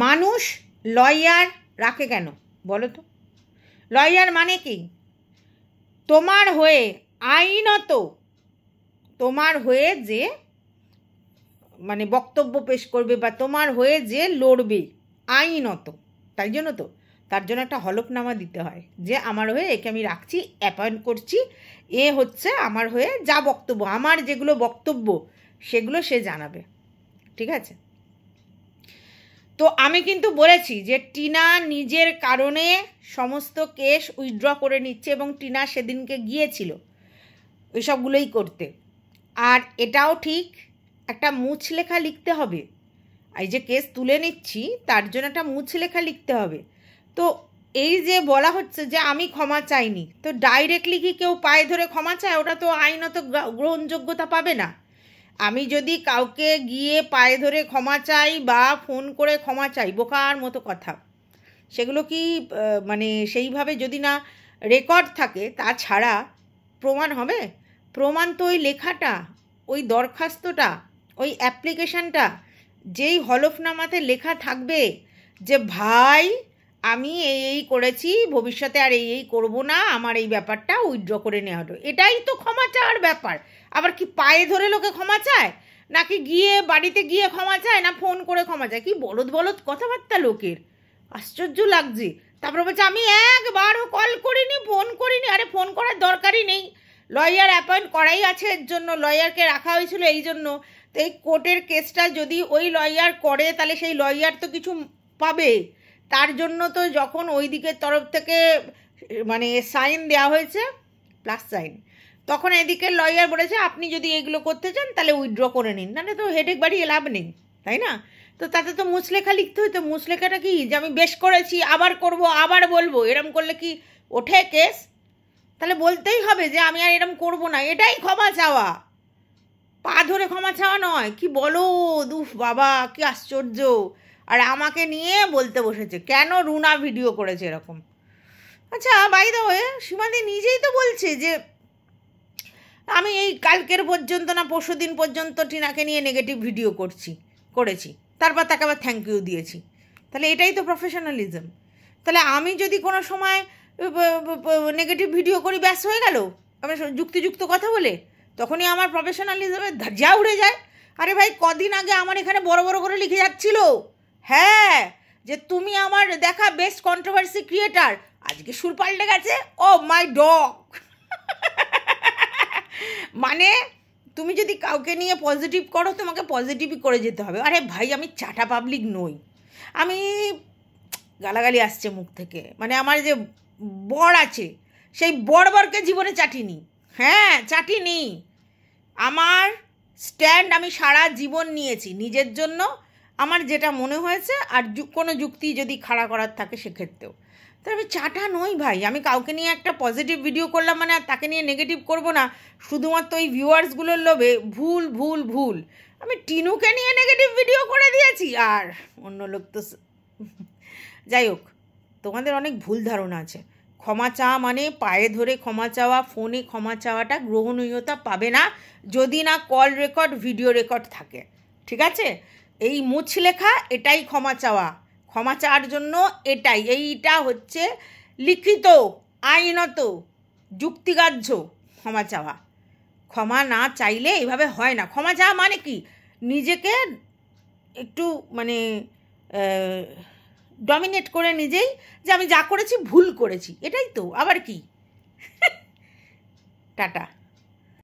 মানুষ লয়ার রাখে কেন বলো তো? লয়ার মানে কি? তোমার হয়ে আইনত তোমার হয়ে যে মানে বক্তব্য পেশ করবে বা তোমার হয়ে যে লড়বে আইনত, তাই জন্য তো তার জন্য একটা হলফনামা দিতে হয় যে আমার হয়ে একে আমি রাখছি, অ্যাপয়েন্ট করছি, এ হচ্ছে আমার হয়ে যা বক্তব্য, আমার যেগুলো বক্তব্য সেগুলো সে জানাবে। ঠিক আছে? তো আমি কিন্তু বলেছি যে টিনা নিজের কারণে সমস্ত কেস উইথড্র করে নিচ্ছে এবং টিনা সেদিনকে গিয়েছিল ওইসবগুলোই করতে। আর এটাও ঠিক, একটা মুছলেখা লিখতে হবে। এই যে কেস তুলে নিচ্ছি তার জন্য একটা মুছলেখা লিখতে হবে। তো এই যে বলা হচ্ছে যে আমি ক্ষমা চাইনি, তো ডাইরেক্টলি কি কেউ পায়ে ধরে ক্ষমা চায়? ওটা তো আইনত গ্রহণযোগ্যতা পাবে না। আমি যদি কাউকে গিয়ে পায়ে ধরে ক্ষমা চাই বা ফোন করে ক্ষমা চাই, বোকার মতো কথা। সেগুলো কি মানে সেইভাবে যদি না রেকর্ড থাকে তাছাড়া প্রমাণ হবে? প্রমাণ তো ওই লেখাটা, ওই দরখাস্তটা, ওই অ্যাপ্লিকেশানটা, যেই হলফনামাতে লেখা থাকবে যে ভাই আমি এই করেছি, ভবিষ্যতে আর এই করব না, আমার এই ব্যাপারটা উইথড্র করে নেওয়া হলো, এটাই তো ক্ষমা চাওয়ার ব্যাপার। আবার কি পায়ে ধরে লোকে ক্ষমা চায়, নাকি গিয়ে বাড়িতে গিয়ে ক্ষমা চায়, না ফোন করে ক্ষমা চায়? কি বলদ বলদ কথাবার্তা লোকের, আশ্চর্য লাগছে। তারপরে বলছে আমি একবারও কল করিনি, ফোন করিনি। আরে ফোন করার দরকারই নেই, লয়ার অ্যাপয়েন্ট করাই আছে এর জন্য, লয়ারকে রাখা হয়েছিল এই জন্য। তো এই কোর্টের কেসটা যদি ওই লয়ার করে তাহলে সেই লয়ার তো কিছু পাবে। তার জন্য তো যখন ওই দিকের তরফ থেকে মানে সাইন দেওয়া হয়েছে, প্লাস সাইন, তখন এদিকের লয়ার বলেছে আপনি যদি এগুলো করতে চান তাহলে উইথড্র করে নিন, নাহলে তো হেডেক বাড়িয়ে লাভ নেই, তাই না? তো তাতে তো মুছলেখা লিখতে হতো। মুছলেখাটা কি যে আমি বেশ করেছি, আবার করব, আবার বলবো, এরম করলে কি ওঠে কেস? তাহলে বলতেই হবে যে আমি আর এরম করব না, এটাই ক্ষমা চাওয়া, পা ধরে ক্ষমা চাওয়া নয়। কি বলো, দুফ বাবা, কি আশ্চর্য। আর আমাকে নিয়ে বলতে বসেছে কেন রুনা ভিডিও করেছে এরকম। আচ্ছা, বাই দ্য ওয়ে, সীমাদি নিজেই তো বলছে যে আমি এই কালকের পর্যন্ত না পরশুদিন পর্যন্ত টিনাকে নিয়ে নেগেটিভ ভিডিও করেছি, তারপর তাকে আবার থ্যাংক ইউ দিয়েছি। তাহলে এটাই তো প্রফেশনালিজম। তাহলে আমি যদি কোনো সময় নেগেটিভ ভিডিও করি, ব্যাস হয়ে গেল, আমি যুক্তিযুক্ত কথা বলে, তখনই আমার প্রফেশনালিজমের ধাজ্জা উড়ে যায়। আরে ভাই, কদিন আগে আমার এখানে বড় বড় করে লিখে যাচ্ছিল, হ্যাঁ, যে তুমি আমার দেখা বেস্ট কন্ট্রোভার্সি ক্রিয়েটার, আজকে সুর পাল্টে গেছে, ও মাই ডগ। মানে তুমি যদি কাউকে নিয়ে পজিটিভ করো, তোমাকে পজিটিভই করে যেতে হবে। আরে ভাই, আমি চাটা পাবলিক নই। আমি গালাগালি আসছে মুখ থেকে, মানে আমার যে বর আছে সেই বরকে জীবনে চাটিনি। হ্যাঁ, চাটিনি। আমার স্ট্যান্ড আমি সারা জীবন নিয়েছি নিজের জন্য, আমার যেটা মনে হয়েছে, আর কোনো যুক্তি যদি খাড়া করার থাকে সেক্ষেত্রেও। তো আমি চাটা নই ভাই। আমি কাউকে নিয়ে একটা পজিটিভ ভিডিও করলাম মানে আর তাকে নিয়ে নেগেটিভ করব না শুধুমাত্র ওই ভিউয়ার্সগুলোর লোভে। ভুল ভুল ভুল। আমি টিনুকে নিয়ে নেগেটিভ ভিডিও করে দিয়েছি, আর অন্য লোক তো যাই হোক, তোমাদের অনেক ভুল ধারণা আছে। ক্ষমা চাওয়া মানে পায়ে ধরে ক্ষমা চাওয়া, ফোনে ক্ষমা চাওয়াটা গ্রহণীয়তা পাবে না যদি না কল রেকর্ড, ভিডিও রেকর্ড থাকে। ঠিক আছে? এই মুছলেখা এটাই ক্ষমা চাওয়া। ক্ষমা চাওয়ার জন্য এটাই, এইটা হচ্ছে লিখিত, আইনত, যুক্তিগ্রাহ্য ক্ষমা চাওয়া। ক্ষমা না চাইলে এইভাবে হয় না। ক্ষমা চাওয়া মানে কি? নিজেকে একটু মানে ডমিনেট করে নিজেই, যে আমি যা করেছি ভুল করেছি, এটাই তো, আবার কি। টাটা।